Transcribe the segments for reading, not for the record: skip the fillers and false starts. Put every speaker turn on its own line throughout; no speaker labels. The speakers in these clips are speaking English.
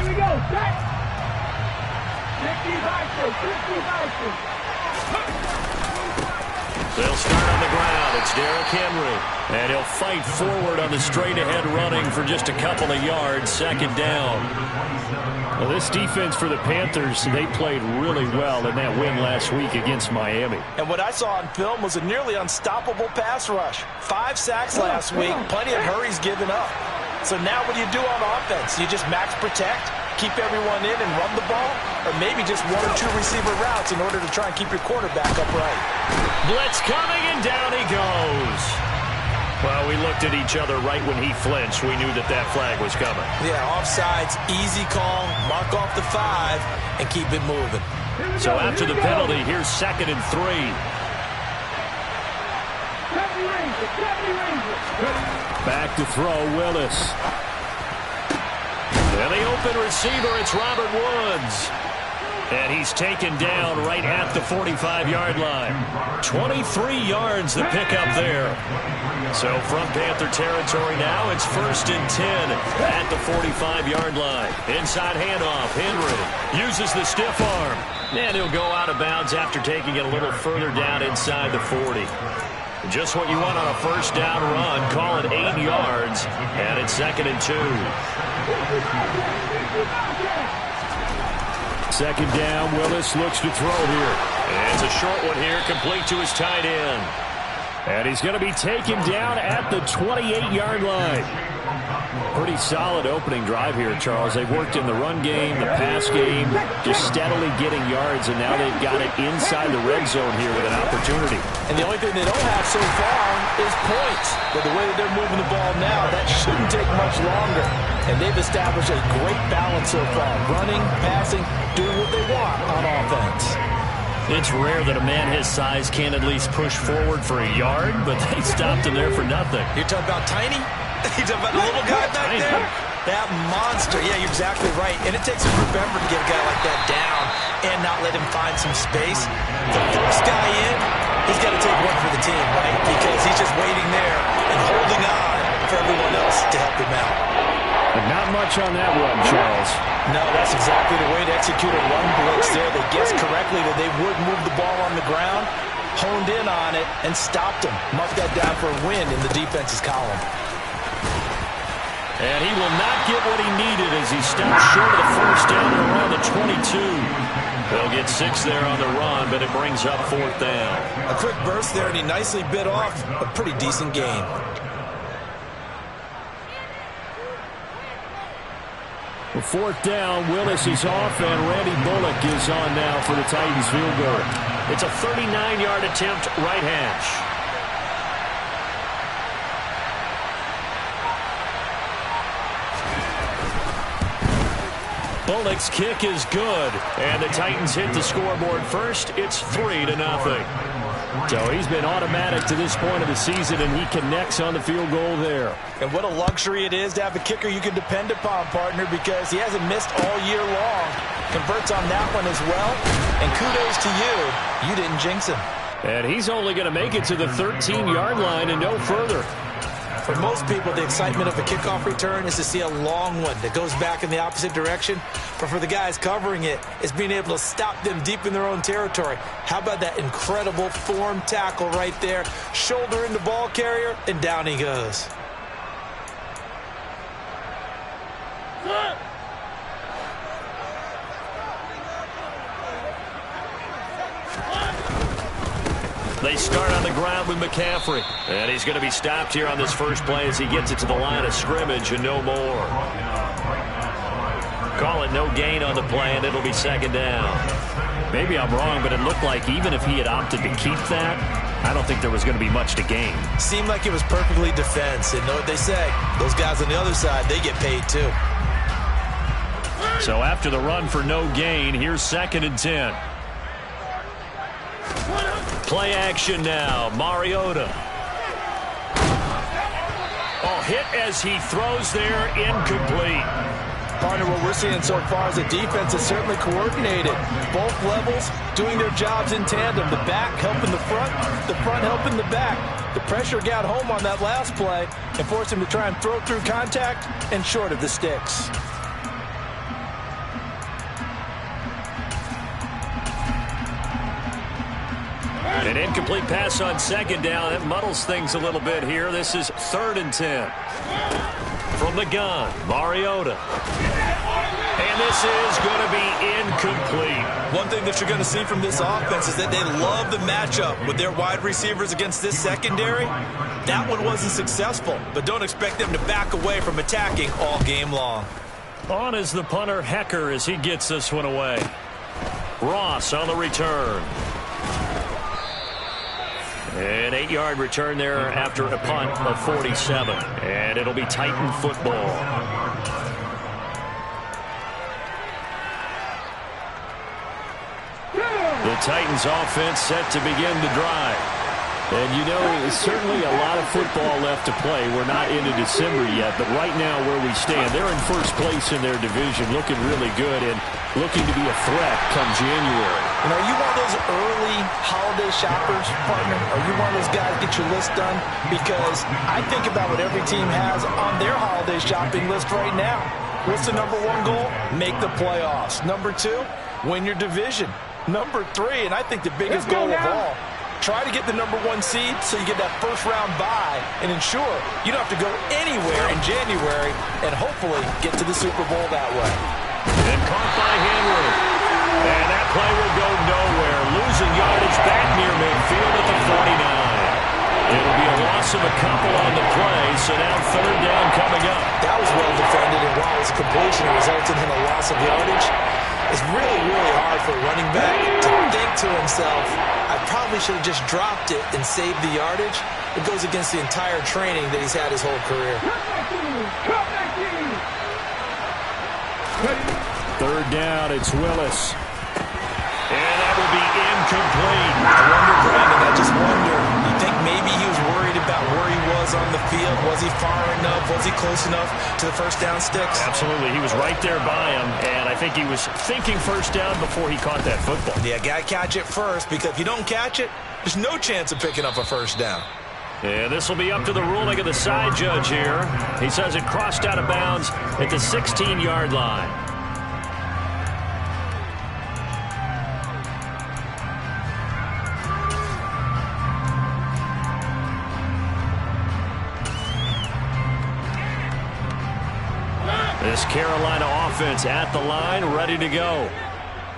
we go. Set. 50
They'll start on the ground. It's Derrick Henry. And he'll fight forward on the straight-ahead running for just a couple of yards. Second down.
Well, this defense for the Panthers, they played really well in that win last week against Miami.
And what I saw on film was a nearly unstoppable pass rush. 5 sacks last week. Plenty of hurries given up. So now what do you do on offense? You just max protect, keep everyone in and run the ball, or maybe just 1 or 2 receiver routes in order to try and keep your quarterback upright.
Blitz coming, and down he goes. Well, we looked at each other right when he flinched. We knew that that flag was coming.
Yeah, offsides, easy call, mark off the 5, and keep it moving.
So after the penalty, here's 2nd and 3.
Back to throw, Willis.
And the open receiver, it's Robert Woods. And he's taken down right at the 45-yard line. 23 yards the pickup there. So from Panther territory now, it's 1st and 10 at the 45-yard line. Inside handoff, Henry uses the stiff arm. And he'll go out of bounds after taking it a little further down inside the 40. Just what you want on a first down run. Call it 8 yards. And it's 2nd and 2.
2nd down, Willis looks to throw here.
And it's a short one here, complete to his tight end.
And he's going to be taken down at the 28-yard line. Pretty solid opening drive here, Charles. They've worked in the run game, the pass game, just steadily getting yards, and now they've got it inside the red zone here with an opportunity.
And the only thing they don't have so far is points. But the way that they're moving the ball now, that shouldn't take much longer. And they've established a great balance so far. Running, passing, doing what they want on offense.
It's rare that a man his size can't at least push forward for a yard, but they stopped him there for nothing.
You're talking about Tiny? You're talking about the little guy back there? That monster. Yeah, you're exactly right. And it takes a group effort to get a guy like that down and not let him find some space. The first guy in, he's got to take one for the team, right? Because he's just waiting there and holding on for everyone else to help him out.
But not much on that run, Charles.
No, that's exactly the way to execute a run blitz there. They guessed correctly that they would move the ball on the ground, honed in on it, and stopped him. Marked that down for a win in the defense's column.
And he will not get what he needed as he stopped short of the first down and around the 22. They'll get 6 there on the run, but it brings up 4th down.
A quick burst there, and he nicely bit off a pretty decent gain.
Well, 4th down, Willis is off, and Randy Bullock is on now for the Titans field goal.
It's a 39-yard attempt, right hash. Bullock's kick is good, and the Titans hit the scoreboard first. It's 3-0.
So he's been automatic to this point of the season, and he connects on the field goal there.
And what a luxury it is to have a kicker you can depend upon, partner, because he hasn't missed all year long. Converts on that one as well, and kudos to you. You didn't jinx him.
And he's only going to make it to the 13-yard line and no further.
For most people, the excitement of a kickoff return is to see a long one that goes back in the opposite direction. But for the guys covering it, it's being able to stop them deep in their own territory. How about that incredible form tackle right there? Shoulder in the ball carrier, and down he goes.
They start on the ground with McCaffrey. And he's going to be stopped here on this first play as he gets it to the line of scrimmage and no more. Call it no gain on the play, and it'll be 2nd down.
Maybe I'm wrong, but it looked like even if he had opted to keep that, I don't think there was going to be much to gain.
Seemed like it was perfectly defense. And know what they say? Those guys on the other side, they get paid too.
So after the run for no gain, here's 2nd and 10.
Play action now. Mariota. Oh, hit as he throws there. Incomplete.
Partner, what we're seeing so far is the defense is certainly coordinated. Both levels doing their jobs in tandem. The back helping the front helping the back. The pressure got home on that last play and forced him to try and throw through contact and short of the sticks.
An incomplete pass on second down. That muddles things a little bit here. This is 3rd and 10. From the gun, Mariota. And this is going to be incomplete.
One thing that you're going to see from this offense is that they love the matchup with their wide receivers against this secondary. That one wasn't successful, but don't expect them to back away from attacking all game long.
On is the punter, Hecker, as he gets this one away. Ross on the return. An 8-yard return there after a punt of 47. And it'll be Titan football. The Titans offense set to begin the drive. And you know, certainly a lot of football left to play. We're not into December yet, but right now where we stand, they're in first place in their division, looking really good and looking to be a threat come January.
And are you one of those early holiday shoppers, partner? Are you one of those guys get your list done? Because I think about what every team has on their holiday shopping list right now. What's the number 1 goal? Make the playoffs. Number 2, win your division. Number 3, and I think the biggest goal of all, try to get the number 1 seed so you get that first-round bye and ensure you don't have to go anywhere in January and hopefully get to the Super Bowl that way.
And caught by Henry. And that play will go nowhere. Losing yardage back near midfield at the 49. It'll be a loss of a couple on the play, so now 3rd down coming up.
That was well defended, and while it was a completion, it resulted in a loss of yardage. It's really, really hard for a running back to think to himself, I probably should have just dropped it and saved the yardage. It goes against the entire training that he's had his whole career.
3rd down, it's Willis. And that will be incomplete.
I wonder, Brandon, I just wonder, you think maybe he was worried about where he was on the field? Was he far enough? Was he close enough to the first down sticks?
Absolutely. He was right there by him, and I think he was thinking first down before he caught that football.
Yeah, got to catch it first, because if you don't catch it, there's no chance of picking up a first down.
And this will be up to the ruling of the side judge here. He says it crossed out of bounds at the 16-yard line. This Carolina offense at the line, ready to go.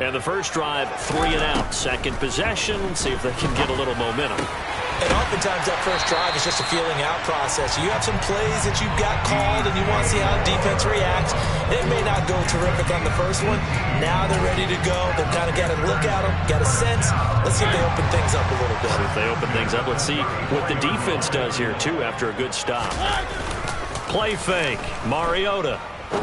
And the first drive, 3 and out. Second possession, see if they can get a little momentum.
And oftentimes that first drive is just a feeling out process. You have some plays that you've got called and you want to see how the defense reacts. It may not go terrific on the first one. Now they're ready to go. They've kind of got to look at them, got a sense. Let's see if they open things up a little bit.
See if they open things up. Let's see what the defense does here, too, after a good stop. Play fake. Mariota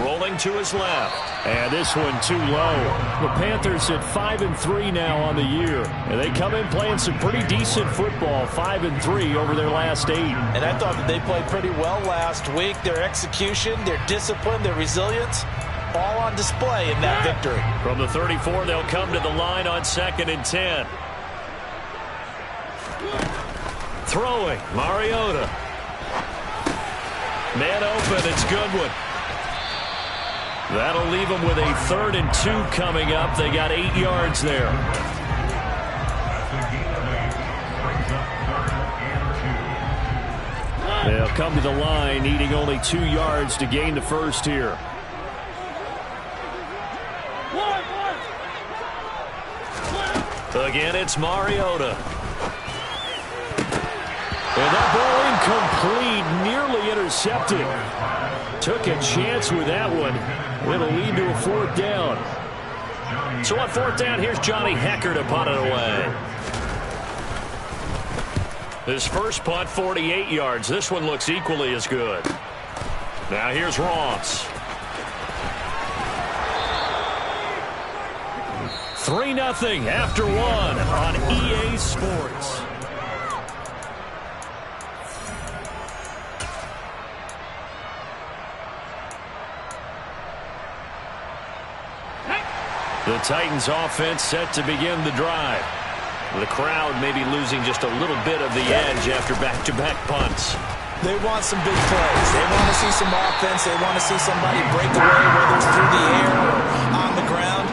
rolling to his left. And this one too low. The Panthers at 5-3 now on the year. And they come in playing some pretty decent football, 5-3 over their last 8.
And I thought that they played pretty well last week. Their execution, their discipline, their resilience, all on display in that victory.
From the 34, they'll come to the line on 2nd and 10. Throwing, Mariota. Man open, it's Goodwin. That'll leave them with a 3rd and 2 coming up. They got 8 yards there. They'll come to the line, needing only 2 yards to gain the first here. Again, it's Mariota. And that ball incomplete, nearly intercepted. Took a chance with that one. It'll lead to a 4th down. So on 4th down, here's Johnny Hecker to punt it away. His first punt, 48 yards. This one looks equally as good. Now here's Ross. 3-0 after 1 on EA Sports. The Titans offense set to begin the drive. The crowd may be losing just a little bit of the edge after back-to-back punts.
They want some big plays. They want to see some offense. They want to see somebody break away, whether it's through the air or on the ground.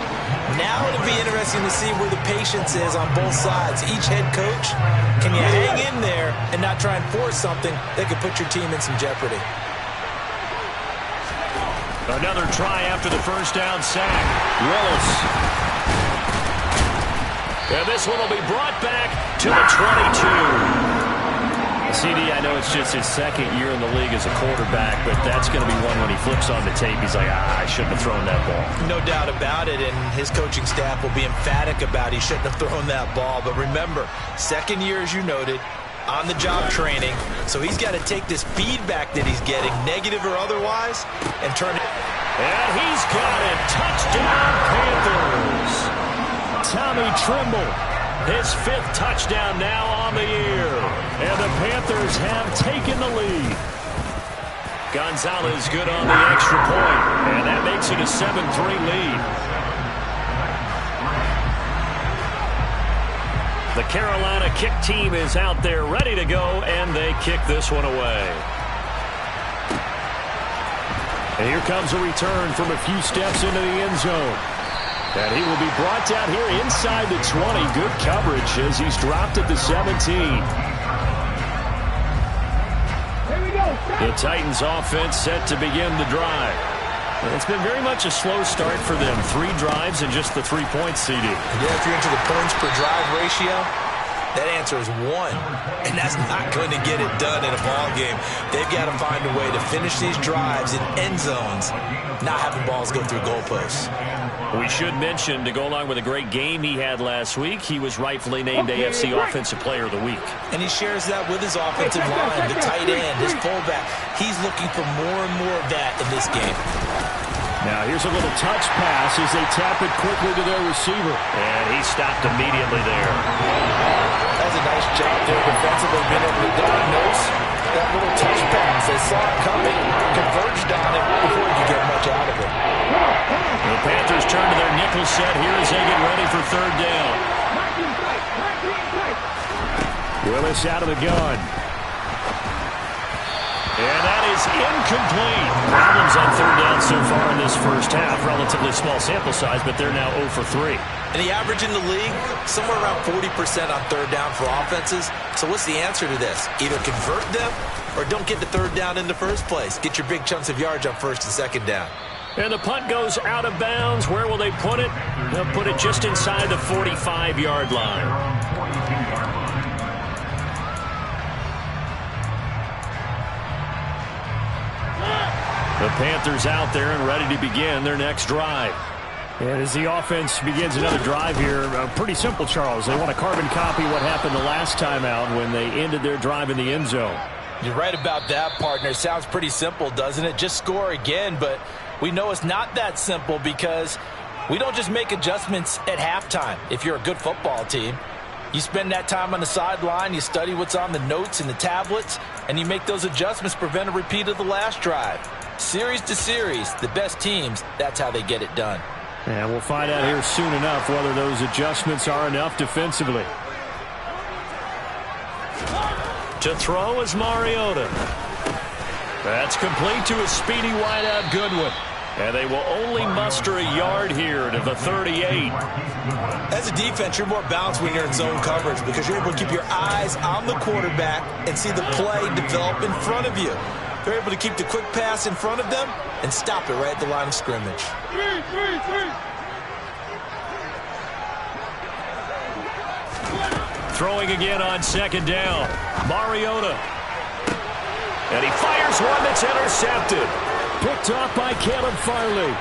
Now in a be interesting to see where the patience is on both sides. Each head coach, can you hang in there and not try and force something that could put your team in some jeopardy?
Another try after the first down sack. Willis. And this one will be brought back to the 22.
CD, I know it's just his second year in the league as a quarterback, but that's going to be one when he flips on the tape, he's like, I shouldn't have thrown that ball.
No doubt about it, and his coaching staff will be emphatic about he shouldn't have thrown that ball. But remember, second year, as you noted, on-the-job training, so he's got to take this feedback that he's getting, negative or otherwise, and turn it.
And he's got it. Touchdown, Panthers. Tommy Tremble, his 5th touchdown now on the year. And the Panthers have taken the lead. Gonzalez good on the extra point, and that makes it a 7-3 lead. The Carolina kick team is out there ready to go, and they kick this one away. And here comes a return from a few steps into the end zone. And he will be brought down here inside the 20. Good coverage as he's dropped at the 17.
Here we go.
The Titans offense set to begin the drive. It's been very much a slow start for them. 3 drives and just the 3 points, CD.
Yeah, if you're into the points per drive ratio, that answer is 1. And that's not going to get it done in a ball game. They've got to find a way to finish these drives in end zones, not having balls go through goalposts.
We should mention, to go along with a great game he had last week, he was rightfully named AFC Offensive Player of the Week.
And he shares that with his offensive line, the tight end, his fullback. He's looking for more and more of that in this game.
Now here's a little touch pass as they tap it quickly to their receiver. And he stopped immediately there.
That was a nice job there defensively, being able to diagnose that little touch pass. They saw it coming, converged on it before he could get much out of it.
The Panthers turn to their nickel set here as they get ready for 3rd down. Willis out of the gun. And that is incomplete. Problems on 3rd down so far in this first half. Relatively small sample size, but they're now 0 for 3.
And the average in the league, somewhere around 40% on 3rd down for offenses. So what's the answer to this? Either convert them or don't get the 3rd down in the first place. Get your big chunks of yards on 1st and 2nd down.
And the punt goes out of bounds. Where will they put it? They'll put it just inside the 45-yard line. The Panthers out there and ready to begin their next drive. And as the offense begins another drive here, pretty simple, Charles. They want to carbon copy what happened the last time out when they ended their drive in the end zone.
You're right about that, partner. Sounds pretty simple, doesn't it? Just score again, but we know it's not that simple because we don't just make adjustments at halftime. If you're a good football team, you spend that time on the sideline, you study what's on the notes and the tablets, and you make those adjustments to prevent a repeat of the last drive. Series to series, the best teams, that's how they get it done.
And we'll find out here soon enough whether those adjustments are enough defensively. To throw is Mariota. That's complete to a speedy wideout Goodwin. And they will only muster a yard here to the 38.
As a defense, you're more balanced when you're in zone coverage because you're able to keep your eyes on the quarterback and see the play develop in front of you. They're able to keep the quick pass in front of them and stop it right at the line of scrimmage.
Throwing again on 2nd down. Mariota. And he fires one that's intercepted. Picked off by Caleb Farley.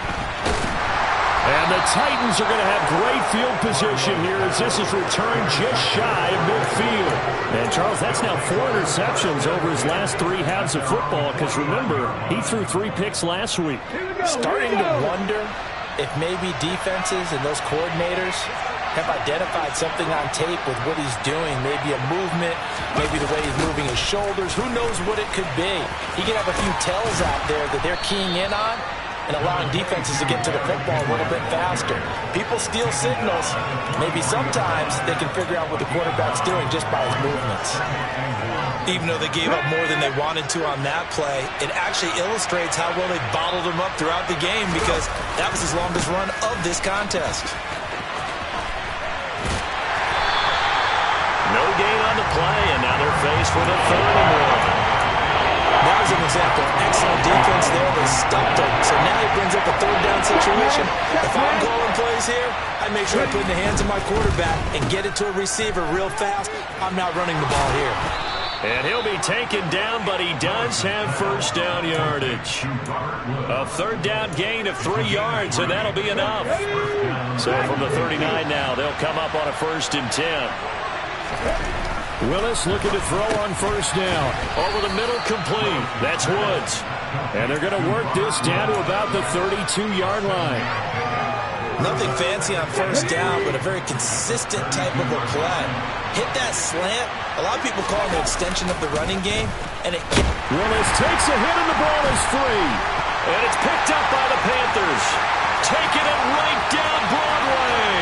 And the Titans are going to have great field position here as this is returned just shy of midfield. And, Charles, that's now 4 interceptions over his last 3 halves of football because, remember, he threw 3 picks last week.
Starting to wonder if maybe defenses and those coordinators have identified something on tape with what he's doing. Maybe a movement, maybe the way he's moving his shoulders. Who knows what it could be? He could have a few tells out there that they're keying in on and allowing defenses to get to the football a little bit faster. People steal signals. Maybe sometimes they can figure out what the quarterback's doing just by his movements. Even though they gave up more than they wanted to on that play, it actually illustrates how well they bottled him up throughout the game because that was his longest run of this contest.
play, and now they're faced with a 3rd and 1.
That was an example of excellent defense there. They stuffed him. So now he brings up a 3rd down situation. If I'm calling plays here, I make sure I put it in the hands of my quarterback and get it to a receiver real fast. I'm not running the ball here.
And he'll be taken down, but he does have 1st down yardage. A 3rd down gain of 3 yards, and that'll be enough. So from the 39 now, they'll come up on a 1st and 10.
Willis looking to throw on 1st down.
Over the middle, complete. That's Woods.
And they're going to work this down to about the 32-yard line.
Nothing fancy on 1st down, but a very consistent type of a play. Hit that slant. A lot of people call it an extension of the running game. And
Willis takes a hit, and the ball is free.
And it's picked up by the Panthers. Taking it right down Broadway.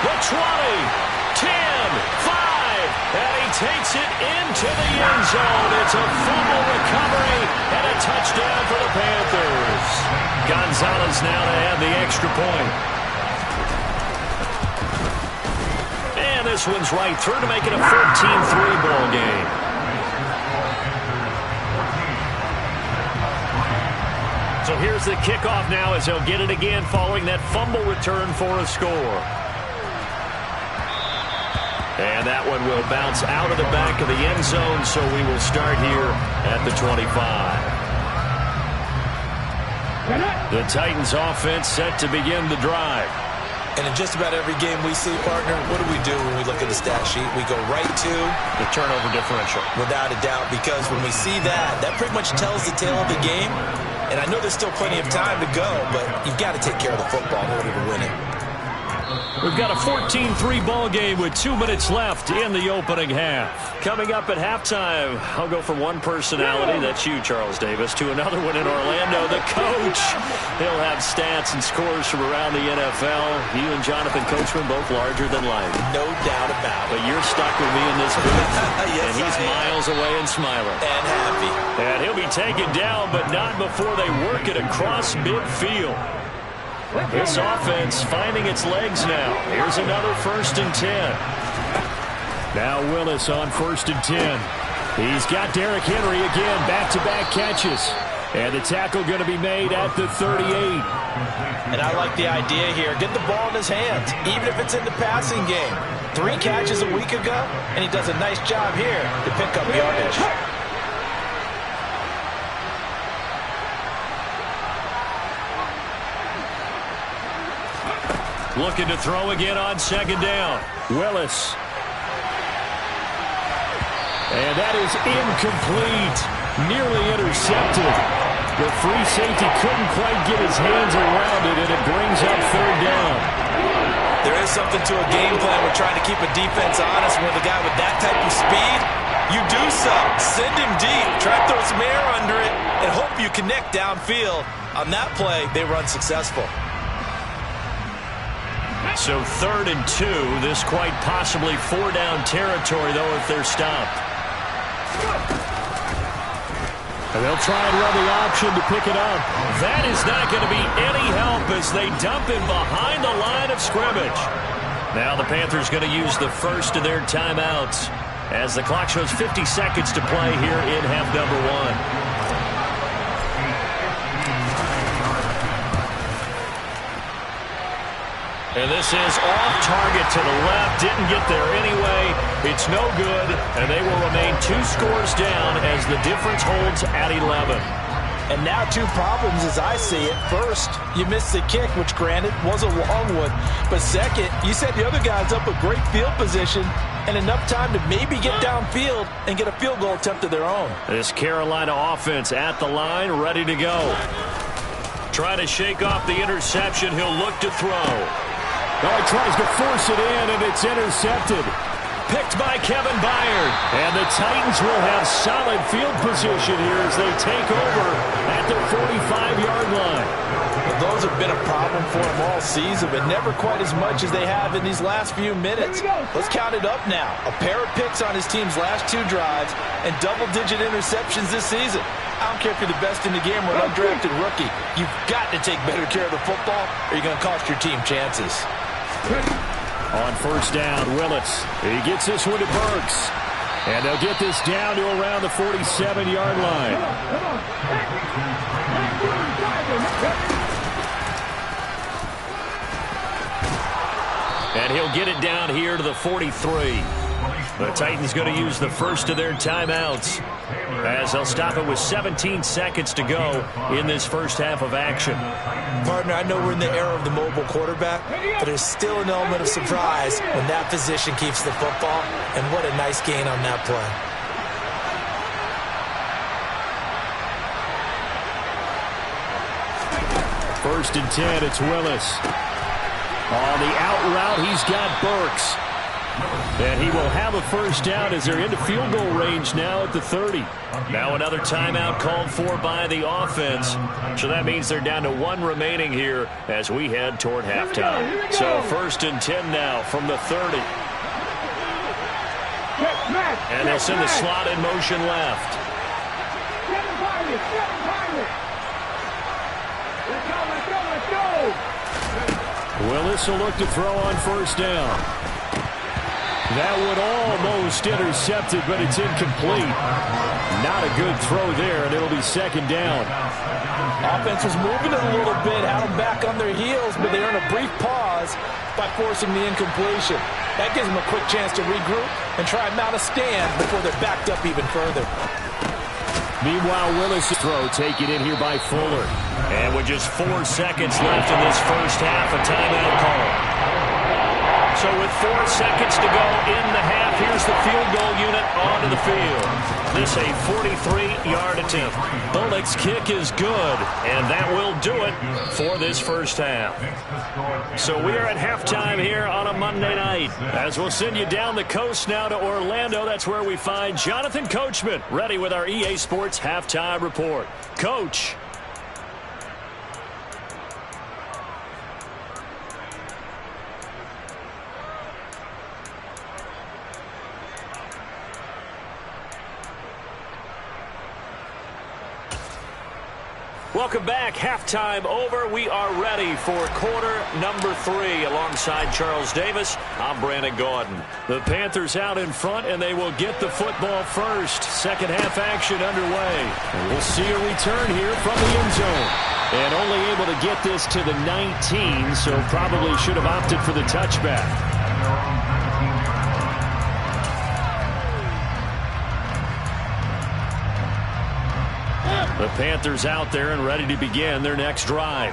The 20, 10, 5. And he takes it into the end zone. It's a fumble recovery and a touchdown for the Panthers. Gonzalez now to have the extra point. And this one's right through to make it a 14-3 ball game. So here's the kickoff now as he'll get it again following that fumble return for a score. And that one will bounce out of the back of the end zone, so we will start here at the 25. The Titans offense set to begin the drive.
And in just about every game we see, partner, what do when we look at the stat sheet? We go right to
the turnover differential.
Without a doubt, because when we see that, that pretty much tells the tale of the game. And I know there's still plenty of time to go, but you've got to take care of the football in order to win it.
We've got a 14-3 ball game with 2 minutes left in the opening half. Coming up at halftime, I'll go from one personality, that's you, Charles Davis, to another one in Orlando, the coach. He'll have stats and scores from around the NFL. You and Jonathan Coachman both larger than life.
No doubt about it.
But you're stuck with me in this booth.
Yes,
and he's miles away and smiling.
And happy.
And he'll be taken down, but not before they work it across midfield. This offense finding its legs now. Here's another 1st and 10.
Now Willis on 1st and 10. He's got Derrick Henry again, back-to-back catches. And the tackle going to be made at the 38.
And I like the idea here. Get the ball in his hands, even if it's in the passing game. 3 catches a week ago, and he does a nice job here to pick up yardage.
Looking to throw again on 2nd down.
Willis. And that is incomplete. Nearly intercepted. The free safety couldn't quite get his hands around it, and it brings up 3rd down.
There is something to a game plan with trying to keep a defense honest with a guy with that type of speed. You do so. Send him deep. Try to throw some air under it and hope you connect downfield. On that play, they run successful.
So 3rd and 2. This quite possibly 4-down territory, though, if they're stopped.
And they'll try and run the option to pick it up.
That is not going to be any help as they dump him behind the line of scrimmage. Now the Panthers going to use the first of their timeouts as the clock shows 50 seconds to play here in half number 1. And this is off target to the left. Didn't get there anyway. It's no good, and they will remain 2 scores down as the difference holds at 11.
And now 2 problems as I see it. First, you missed the kick, which granted was a long one. But second, you set the other guys up with great field position and enough time to maybe get downfield and get a field goal attempt of their own.
This Carolina offense at the line, ready to go. Trying to shake off the interception. He'll look to throw.
Oh, he tries to force it in, and it's intercepted.
Picked by Kevin Byard.
And the Titans will have solid field position here as they take over at the 45-yard line.
Well, those have been a problem for them all season, but never quite as much as they have in these last few minutes. Let's count it up now. A pair of picks on his team's last 2 drives and double-digit interceptions this season. I don't care if you're the best in the game or an undrafted rookie. You've got to take better care of the football or you're going to cost your team chances.
On 1st down, Willis. He gets this one to Burks. And they'll get this down to around the 47-yard line.
And he'll get it down here to the 43. The Titans going to use the first of their timeouts, as they'll stop it with 17 seconds to go in this first half of action.
Partner, I know we're in the era of the mobile quarterback, but there's still an element of surprise when that position keeps the football, and what a nice gain on that play.
First and 10, it's Willis. On the out route, he's got Burks. And he will have a first down as they're into field goal range now at the 30.
Now another timeout called for by the offense. So that means they're down to 1 remaining here as we head toward halftime. So first and 10 now from the 30. And they'll send the slot in motion left.
Willis will look to throw on first down. That would almost intercept it, but it's incomplete. Not a good throw there, and it'll be second down.
Offense was moving it a little bit, had them back on their heels, but they earn a brief pause by forcing the incompletion. That gives them a quick chance to regroup and try and mount a stand before they're backed up even further.
Meanwhile, Willis' throw taken in here by Fuller.
And with just 4 seconds left in this first half, a timeout call. So with 4 seconds to go in the half, here's the field goal unit onto the field. This a 43-yard attempt. Bullock's kick is good, and that will do it for this first half. So we are at halftime here on a Monday night. As we'll send you down the coast now to Orlando, that's where we find Jonathan Coachman, ready with our EA Sports Halftime Report. Coach. Welcome back. Halftime over. We are ready for quarter number 3 alongside Charles Davis. I'm Brandon Gaudin. The Panthers out in front, and they will get the football first. Second half action underway. And we'll see a return here from the end zone. And only able to get this to the 19, so probably should have opted for the touchback. The Panthers out there and ready to begin their next drive.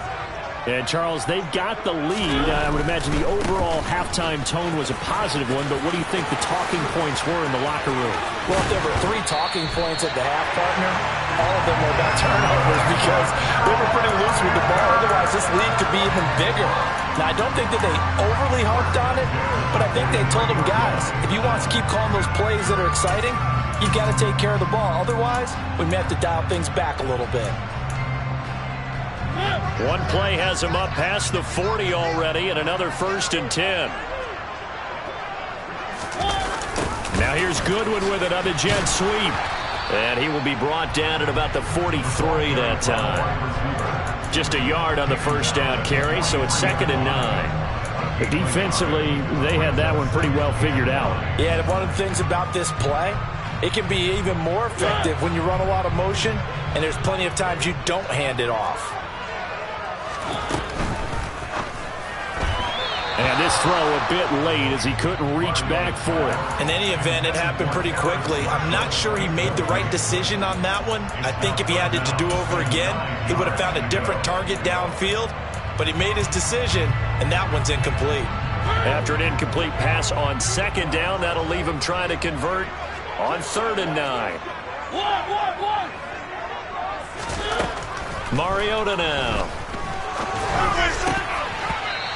And, Charles, they've got the lead. I would imagine the overall halftime tone was a positive one, but what do you think the talking points were in the locker room?
Well, if there were 3 talking points at the half, partner, all of them were about turnovers because they were pretty loose with the ball. Otherwise, this lead could be even bigger. Now, I don't think that they overly harped on it, but I think they told them, guys, if you want to keep calling those plays that are exciting, you've got to take care of the ball. Otherwise, we may have to dial things back a little bit.
One play has him up past the 40 already, and another first and 10. Now here's Goodwin with it on the jet sweep. And he will be brought down at about the 43 that time. Just a yard on the first down carry, so it's second and 9.
But defensively, they had that one pretty well figured out.
Yeah, and one of the things about this play, it can be even more effective when you run a lot of motion, and there's plenty of times you don't hand it off.
And this throw a bit late as he couldn't reach back for it.
In any event, it happened pretty quickly. I'm not sure he made the right decision on that one. I think if he had it to do over again, he would have found a different target downfield. But he made his decision, and that one's incomplete.
After an incomplete pass on second down, that'll leave him trying to convert on third and 9. Mariota now.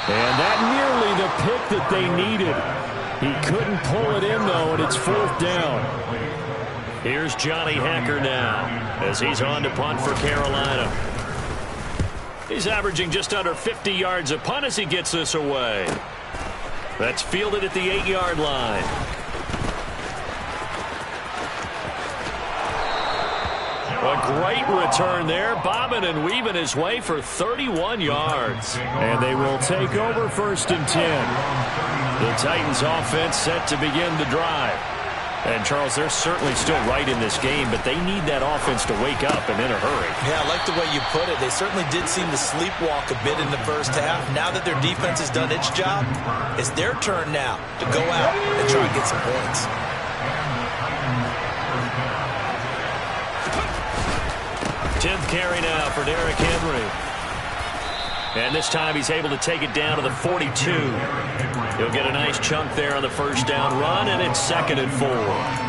And that nearly the pick that they needed. He couldn't pull it in, though, and it's fourth down.
Here's Johnny Hekker now as he's on to punt for Carolina. He's averaging just under 50 yards a punt as he gets this away. That's fielded at the 8-yard line. A great return there, bobbing and weaving his way for 31 yards.
And they will take over first and 10.
The Titans offense set to begin the drive.
And, Charles, they're certainly still right in this game, but they need that offense to wake up and in a hurry.
Yeah, I like the way you put it. They certainly did seem to sleepwalk a bit in the first half. Now that their defense has done its job, it's their turn now to go out and try and get some points.
Tenth carry now for Derrick Henry. And this time he's able to take it down to the 42. He'll get a nice chunk there on the first down run, and it's 2nd and 4.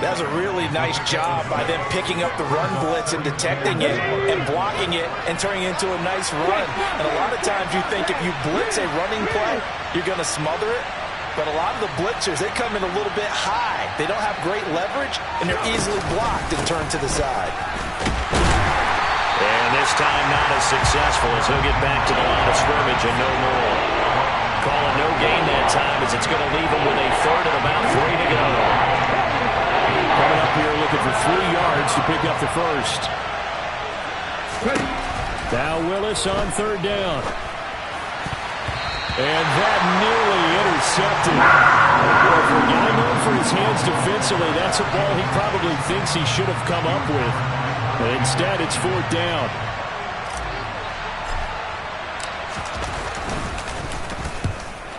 That was a really nice job by them picking up the run blitz and detecting it and blocking it and turning it into a nice run. And a lot of times you think if you blitz a running play, you're going to smother it. But a lot of the blitzers, they come in a little bit high. They don't have great leverage, and they're easily blocked and turned to the side.
And this time not as successful as he'll get back to the line of scrimmage and no more. Calling no gain that time as it's going to leave him with a 3rd and about 3 to go.
Coming up here looking for 3 yards to pick up the first. Now Willis on 3rd down. And that nearly intercepted. Well, for a guy known for his hands defensively, that's a ball he probably thinks he should have come up with. But instead, it's 4th down.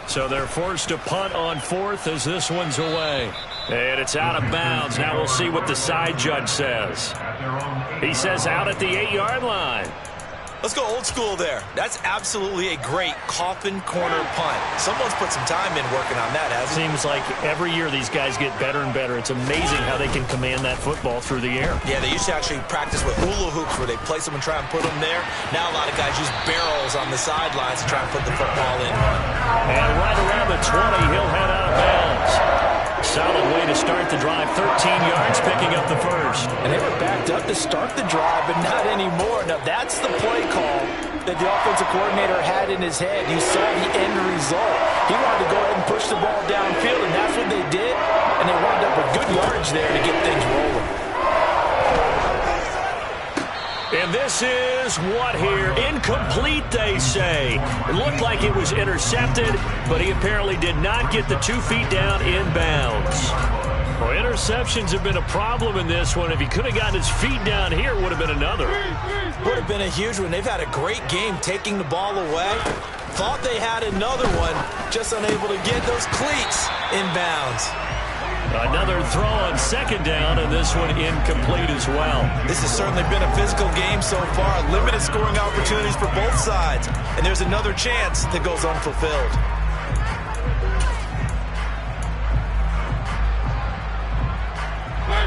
So they're forced to punt on 4th as this one's away. And it's out of bounds. Now we'll see what the side judge says. He says out at the 8-yard line.
Let's go old school there. That's absolutely a great coffin corner punt. Someone's put some time in working on that, hasn't it?
Seems like every year these guys get better and better. It's amazing how they can command that football through the air.
Yeah, they used to actually practice with hula hoops where they place them and try and put them there. Now a lot of guys use barrels on the sidelines to try and put the football in.
And right around the 20, he'll head out of bounds. Solid way to start the drive. 13 yards, picking up the first.
And they were backed up to start the drive, but not anymore. Now, that's the play call that the offensive coordinator had in his head. You saw the end result. He wanted to go ahead and push the ball downfield, and that's what they did. And they wound up with good yardage there to get things rolling.
And this is what here? Incomplete, they say. It looked like it was intercepted, but he apparently did not get the 2 feet down in bounds. Well, interceptions have been a problem in this one. If he could have gotten his feet down here, it would have been another.
Would have been a huge one. They've had a great game taking the ball away. Thought they had another one, just unable to get those cleats in bounds.
Another throw on 2nd down, and this one incomplete as well.
This has certainly been a physical game so far. Limited scoring opportunities for both sides. And there's another chance that goes unfulfilled.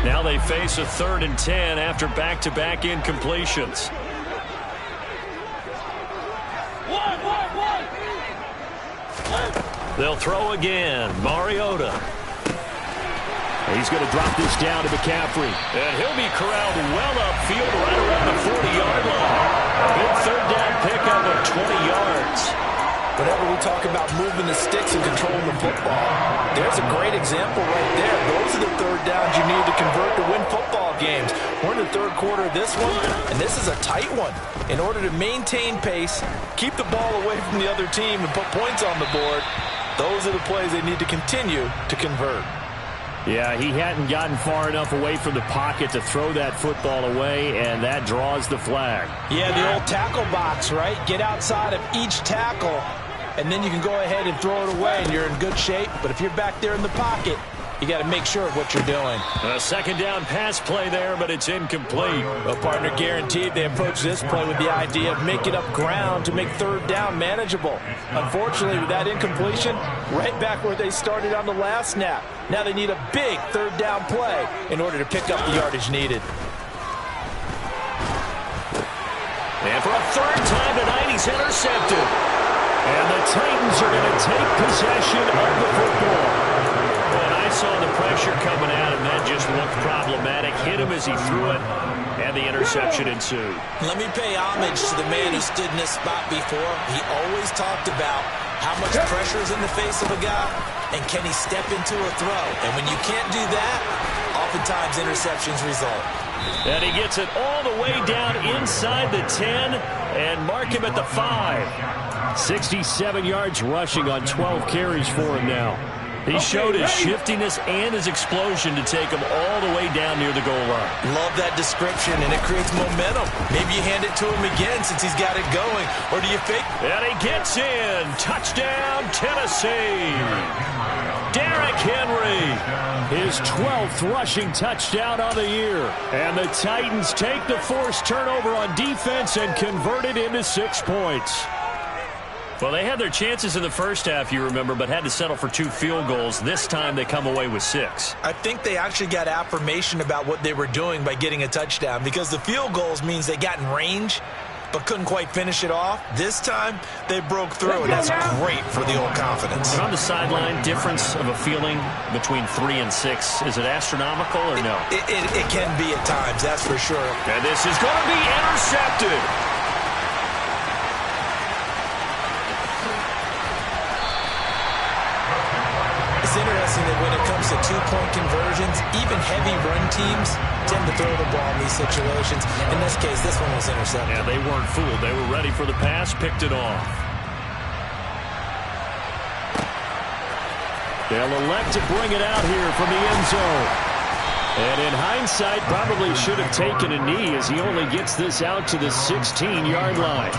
Now they face a 3rd and 10 after back-to-back incompletions. They'll throw again. Mariota.
He's going to drop this down to McCaffrey.
And he'll be corralled well upfield right around the 40-yard line. A big 3rd down pickup of 20 yards.
Whenever we talk about moving the sticks and controlling the football, there's a great example right there. Those are the 3rd downs you need to convert to win football games. We're in the 3rd quarter of this one, and this is a tight one. In order to maintain pace, keep the ball away from the other team, and put points on the board, those are the plays they need to continue to convert.
Yeah, he hadn't gotten far enough away from the pocket to throw that football away, and that draws the flag.
Yeah, the old tackle box, right? Get outside of each tackle, and then you can go ahead and throw it away, and you're in good shape. But if you're back there in the pocket, you got to make sure of what you're doing.
A 2nd down pass play there, but it's incomplete.
Well, partner, guaranteed they approach this play with the idea of making up ground to make 3rd down manageable. Unfortunately, with that incompletion, right back where they started on the last snap. Now they need a big 3rd down play in order to pick up the yardage needed.
And for a 3rd time tonight, he's intercepted. And the Titans are going to take possession of the football. And I saw the pressure coming at him. That just looked problematic. Hit him as he threw it, and the interception ensued.
Let me pay homage to the man who stood in this spot before. He always talked about how much pressure is in the face of a guy, and can he step into a throw. And when you can't do that, oftentimes interceptions result.
And he gets it all the way down inside the 10 and mark him at the 5.
67 yards rushing on 12 carries for him now.
He showed his shiftiness and his explosion to take him all the way down near the goal line.
Love that description, and it creates momentum. Maybe you hand it to him again since he's got it going, or do you fake?
And he gets in. Touchdown, Tennessee. Derrick Henry, his 12th rushing touchdown on the year. And the Titans take the forced turnover on defense and convert it into 6 points. Well, they had their chances in the first half, you remember, but had to settle for 2 field goals. This time they come away with 6.
I think they actually got affirmation about what they were doing by getting a touchdown, because the field goals means they got in range but couldn't quite finish it off. This time they broke through, and that's great for the old confidence.
And on the sideline, difference of a feeling between 3 and 6, is it astronomical or no?
It can be at times, that's for sure.
And this is going to be intercepted.
It's interesting that when it comes to 2-point conversions, even heavy run teams tend to throw the ball in these situations. In this case, this one was intercepted.
Yeah, they weren't fooled. They were ready for the pass, picked it off. They'll elect to bring it out here from the end zone. And in hindsight, probably should have taken a knee as he only gets this out to the 16-yard line.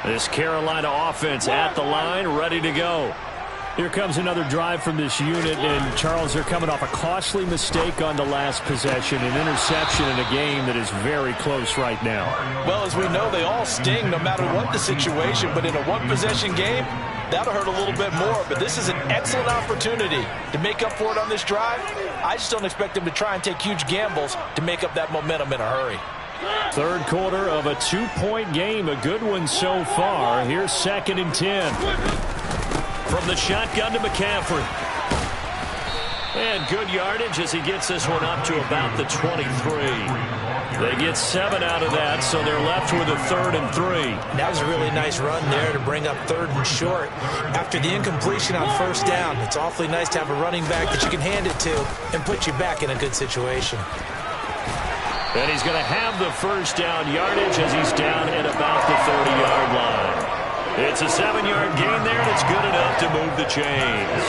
This Carolina offense at the line, ready to go. Here comes another drive from this unit, and Charles, they're coming off a costly mistake on the last possession, an interception in a game that is very close right now.
Well, as we know, they all sting no matter what the situation, but in a one-possession game, that'll hurt a little bit more. But this is an excellent opportunity to make up for it on this drive. I just don't expect them to try and take huge gambles to make up that momentum in a hurry.
Third quarter of a 2-point game, a good one so far. Here's 2nd and 10. From the shotgun to McCaffrey. And good yardage as he gets this one up to about the 23. They get 7 out of that, so they're left with a 3rd and 3.
That was a really nice run there to bring up 3rd and short. After the incompletion on 1st down, it's awfully nice to have a running back that you can hand it to and put you back in a good situation.
And he's going to have the 1st down yardage as he's down at about the 30-yard line. It's a 7-yard gain there, and it's good enough to move the chains.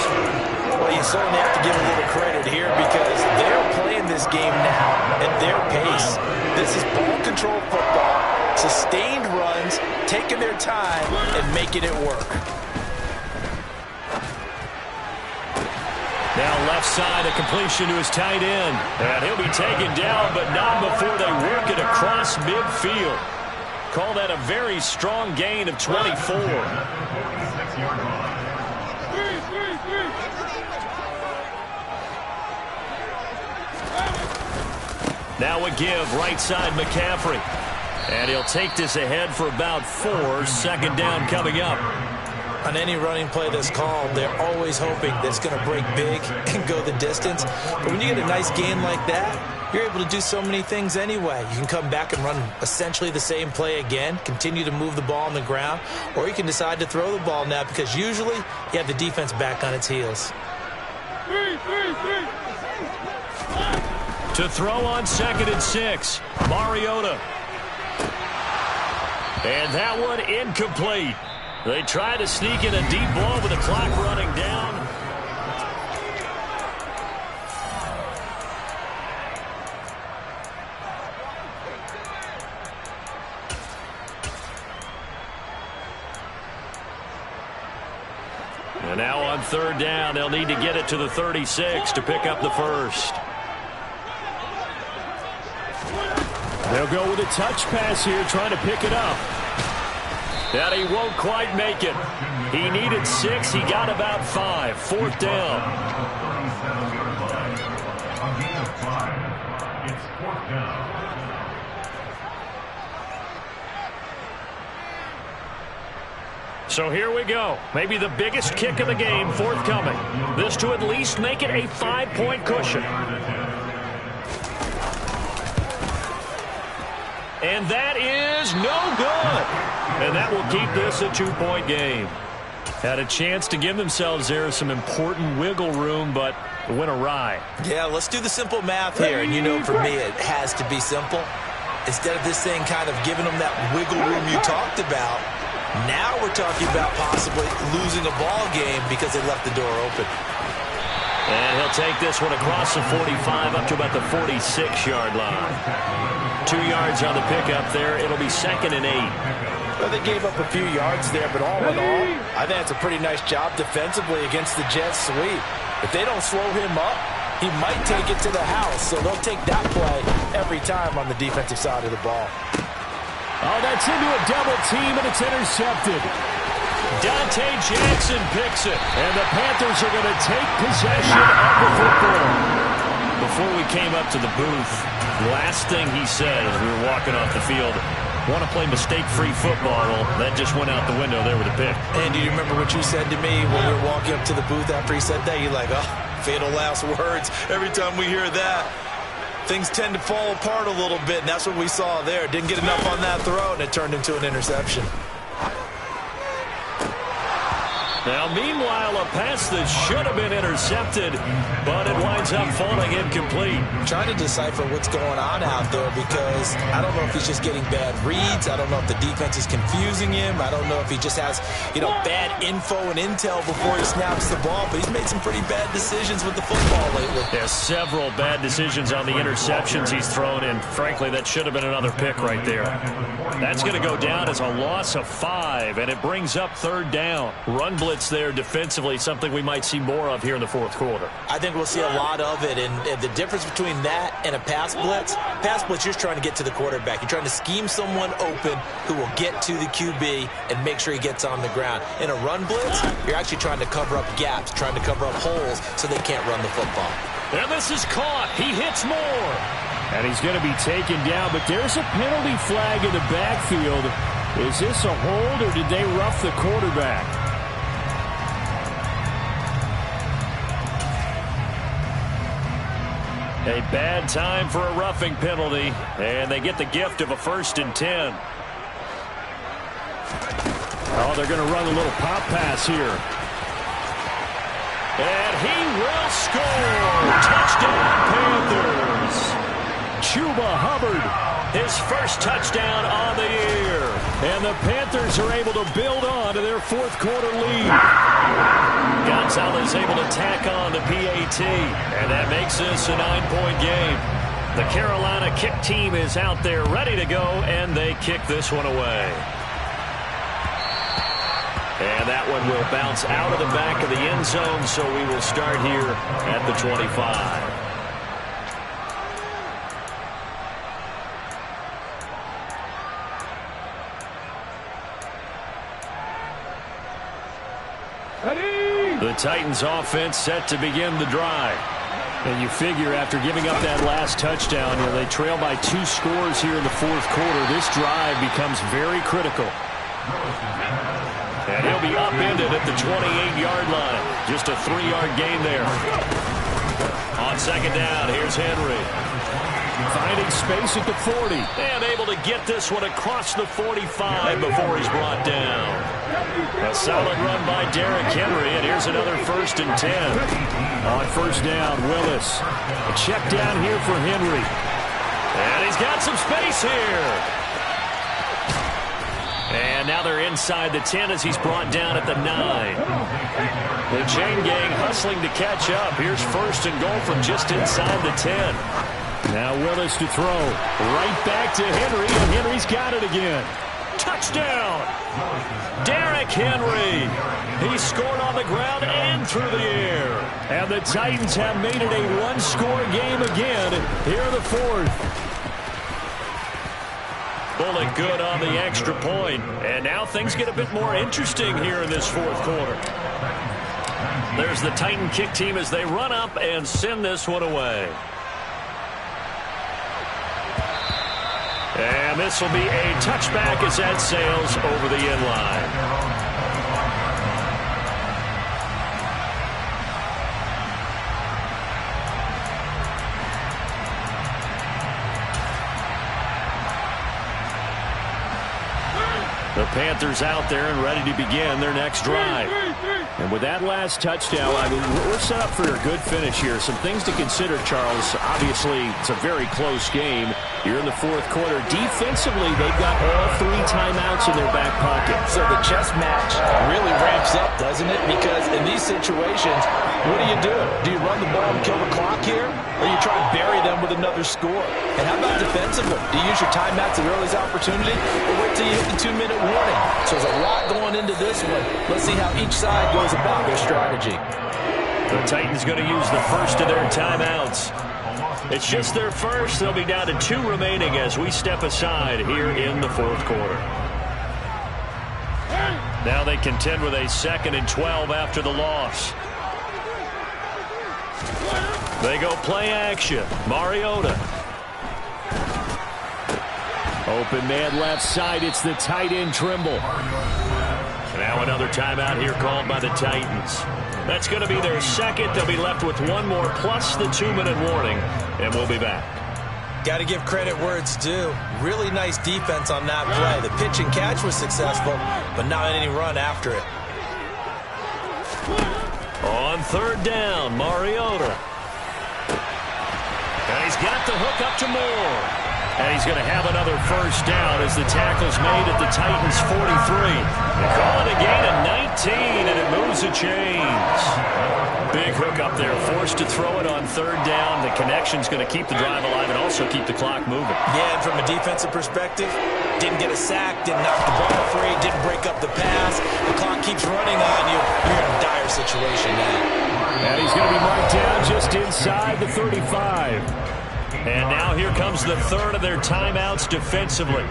Well, you certainly have to give a little credit here because they're playing this game now at their pace. This is ball control football, sustained runs, taking their time, and making it work.
Now left side, a completion to his tight end. And he'll be taken down, but not before they work it across midfield. Call that a very strong gain of 24. Now a give, right side McCaffrey. And he'll take this ahead for about 4. 2nd down coming up.
On any running play that's called, they're always hoping that it's going to break big and go the distance. But when you get a nice gain like that, you're able to do so many things anyway. You can come back and run essentially the same play again, continue to move the ball on the ground, or you can decide to throw the ball now because usually you have the defense back on its heels.
To throw on 2nd and 6, Mariota. And that one incomplete. They try to sneak in a deep ball with the clock running down. And now on 3rd down, they'll need to get it to the 36 to pick up the 1st. They'll go with a touch pass here, trying to pick it up. And he won't quite make it. He needed 6. He got about 5. 4th down. So here we go. Maybe the biggest kick of the game forthcoming. This to at least make it a 5-point cushion. And that is no good. And that will keep this a 2-point game. Had a chance to give themselves there some important wiggle room, but went awry.
Yeah, let's do the simple math here. And you know, for me, it has to be simple. instead of this thing kind of giving them that wiggle room you talked about, now we're talking about possibly losing a ball game because they left the door open.
And he'll take this one across the 45 up to about the 46-yard line. 2 yards on the pickup there. It'll be 2nd and 8.
Well, they gave up a few yards there, but all in all, I think it's a pretty nice job defensively against the Jets sweep. If they don't slow him up, he might take it to the house, so they'll take that play every time on the defensive side of the ball.
Oh, that's into a double team, and it's intercepted.
Dante Jackson picks it, and the Panthers are going to take possession of the football. Before we came up to the booth, last thing he said as we were walking off the field, want to play mistake-free football. Well, that just went out the window there with a pick.
And do you remember what you said to me when we were walking up to the booth after he said that? You're like, oh, fatal last words. Every time we hear that, things tend to fall apart a little bit, and that's what we saw there. Didn't get enough on that throw, and it turned into an interception.
Now, meanwhile, a pass that should have been intercepted, but it winds up falling incomplete.
Trying to decipher what's going on out there because I don't know if he's just getting bad reads. I don't know if the defense is confusing him. I don't know if he just has, bad info and intel before he snaps the ball, but he's made some pretty bad decisions with the football lately.
There's several bad decisions on the interceptions he's thrown in. Frankly, that should have been another pick right there. That's going to go down as a loss of 5, and it brings up 3rd down. Run blitz there defensively, something we might see more of here in the 4th quarter.
I think we'll see a lot of it, and the difference between that and a pass blitz, you're just trying to get to the quarterback. You're trying to scheme someone open who will get to the QB and make sure he gets on the ground. In a run blitz, you're actually trying to cover up gaps, trying to cover up holes so they can't run the football.
And this is caught. He hits more.
And he's going to be taken down, but there's a penalty flag in the backfield. Is this a hold, or did they rough the quarterback?
A bad time for a roughing penalty, and they get the gift of a 1st and 10.
Oh, they're going to run a little pop pass here.
And he will score! Touchdown, Panthers!
Chuba Hubbard,
his first touchdown on the year.
And the Panthers are able to build on to their 4th quarter lead.
Gonzalez able to tack on the PAT, and that makes this a 9-point game. The Carolina kick team is out there ready to go, and they kick this one away. And that one will bounce out of the back of the end zone, so we will start here at the 25. The Titans offense set to begin the drive.
And you figure after giving up that last touchdown, they trail by 2 scores here in the 4th quarter. This drive becomes very critical.
And he'll be upended at the 28-yard line. Just a 3-yard gain there. On 2nd down, here's Henry.
Finding space at the 40.
And able to get this one across the 45 before he's brought down. A solid run by Derrick Henry, and here's another 1st and 10.
On 1st down, Willis. A check down here for Henry.
And he's got some space here. And now they're inside the 10 as he's brought down at the 9. The chain gang hustling to catch up. Here's 1st and goal from just inside the 10.
Now Willis to throw. Right back to Henry, and Henry's got it again.
Touchdown! Derrick Henry. He scored on the ground and through the air.
And the Titans have made it a 1-score game again here in the 4th.
Bullet good on the extra point. And now things get a bit more interesting here in this 4th quarter. There's the Titan kick team as they run up and send this one away. And this will be a touchback as that sails over the end line. The Panthers out there and ready to begin their next drive.
And with that last touchdown, I mean, we're set up for a good finish here. Some things to consider, Charles. Obviously, it's a very close game. You're in the fourth quarter. Defensively, they've got all 3 timeouts in their back pocket.
So the chess match really ramps up, doesn't it? Because in these situations, what do you do? Do you run the ball and kill the clock here? Or you try and bury them with another score? And how about defensively? Do you use your timeouts at earliest opportunity? Or wait till you hit the 2-minute warning? So there's a lot going into this one. Let's see how each side goes about their strategy.
The Titans going to use the first of their timeouts. It's just their first. They'll be down to 2 remaining as we step aside here in the fourth quarter. Now they contend with a 2nd and 12 after the loss. They go play action. Mariota.
Open man left side. It's the tight end Trimble.
Now another timeout here called by the Titans. That's going to be their second. They'll be left with 1 more plus the 2-minute warning, and we'll be back.
Got to give credit where it's due. Really nice defense on that play. The pitch and catch was successful, but not any run after it.
On 3rd down, Mariota. And he's got the hook up to Moore. And he's going to have another first down as the tackle's made at the Titans' 43. They call it a gain of 19, and it moves the chains. Big hook up there, forced to throw it on 3rd down. The connection's going to keep the drive alive and also keep the clock moving.
Yeah, and from a defensive perspective, didn't get a sack, didn't knock the ball free, didn't break up the pass. The clock keeps running on you. You're in a dire situation now.
And he's going to be marked down just inside the 35.
And now here comes the 3rd of their timeouts defensively.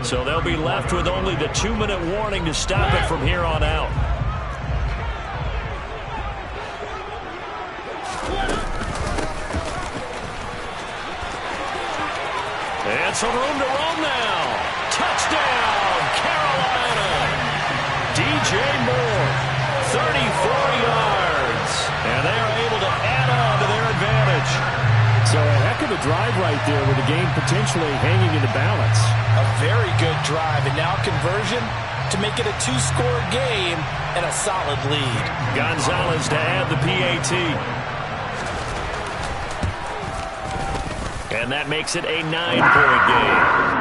So they'll be left with only the 2-minute warning to stop it from here on out. And some room to roam now. Touchdown, Carolina. DJ Moore, 34 yards. And they are able to add on to their advantage.
So a heck of a drive right there with the game potentially hanging in the balance.
A very good drive, and now conversion to make it a 2-score game and a solid lead.
Gonzalez to add the PAT. And that makes it a 9-point game.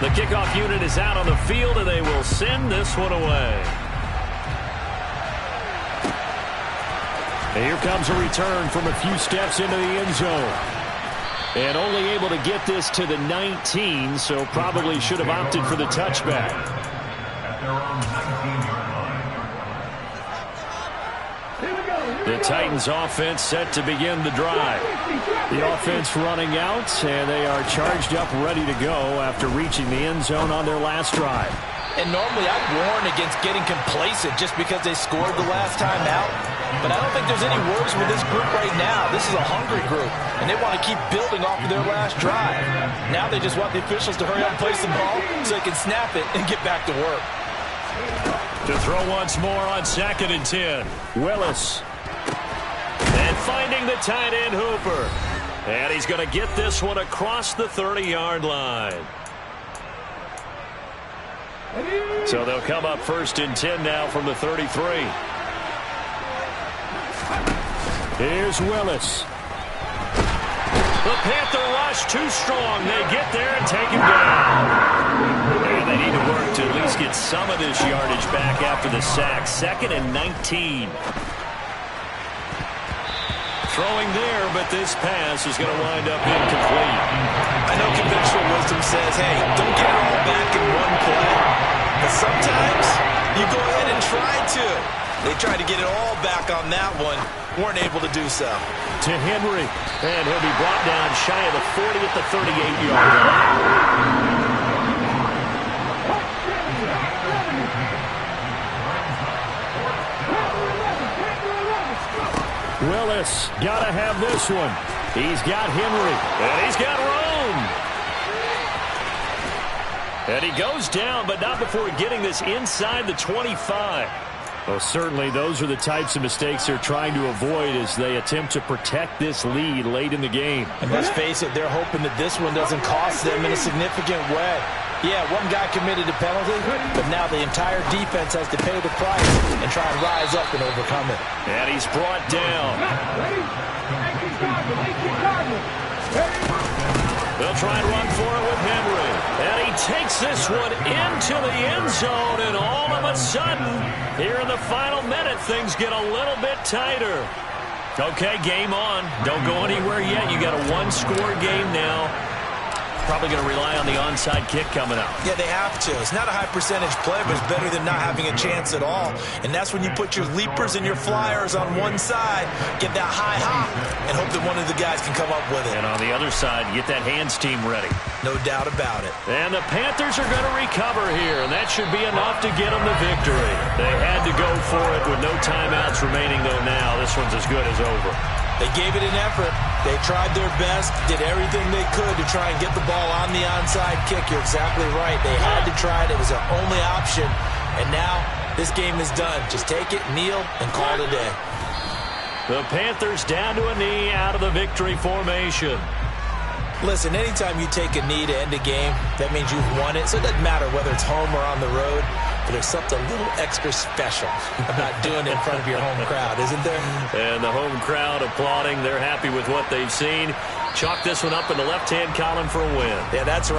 The kickoff unit is out on the field, and they will send this one away.
And here comes a return from a few steps into the end zone. And only able to get this to the 19, so probably should have opted for the touchback.
The Titans offense set to begin the drive.
The offense running out, and they are charged up, ready to go after reaching the end zone on their last drive.
And normally I'd warn against getting complacent just because they scored the last time out. But I don't think there's any worries with this group right now. This is a hungry group, and they want to keep building off of their last drive. Now they just want the officials to hurry up and place the ball so they can snap it and get back to work.
To throw once more on 2nd and 10.
Willis.
And finding the tight end Hooper. And he's going to get this one across the 30-yard line. So they'll come up 1st and 10 now from the 33.
Here's Willis.
The Panther rush too strong. They get there and take him down. And they need to work to at least get some of this yardage back after the sack. 2nd and 19. Throwing there, but this pass is going to wind up incomplete.
I know conventional wisdom says, hey, don't get it all back in one play. But sometimes you go ahead and try to. They tried to get it all back on that one. Weren't able to do so.
To Henry.
And he'll be brought down shy of the 40 at the 38-yard line.
Willis, got to have this one. He's got Henry.
And he's got Rome. And he goes down, but not before getting this inside the 25.
Well, certainly those are the types of mistakes they're trying to avoid as they attempt to protect this lead late in the game.
And let's face it, they're hoping that this one doesn't cost them in a significant way. Yeah, one guy committed a penalty, but now the entire defense has to pay the price and try and rise up and overcome it.
And he's brought down. They'll try and run for it with Henry. And he takes this one into the end zone, and all of a sudden, here in the final minute, things get a little bit tighter. Okay, game on. Don't go anywhere yet. You got a one-score game now. Probably going to rely on the onside kick coming up.
Yeah, they have to. It's not a high percentage play, but it's better than not having a chance at all. And that's when you put your leapers and your flyers on one side, get that high hop, and hope that one of the guys can come up with it.
And on the other side, get that hands team ready.
No doubt about it.
And the Panthers are going to recover here, and that should be enough to get them the victory. They had to go for it with no timeouts remaining, though now this one's as good as over.
They gave it an effort. They tried their best, did everything they could to try and get the ball on the onside kick. You're exactly right. They had to try it. It was their only option. And now this game is done. Just take it, kneel, and call it a day.
The Panthers down to a knee out of the victory formation.
Listen, anytime you take a knee to end a game, that means you've won it. So it doesn't matter whether it's home or on the road. But there's something a little extra special about doing it in front of your home crowd, isn't there?
And the home crowd applauding. They're happy with what they've seen. Chalk this one up in the left-hand column for a win.
Yeah, that's right.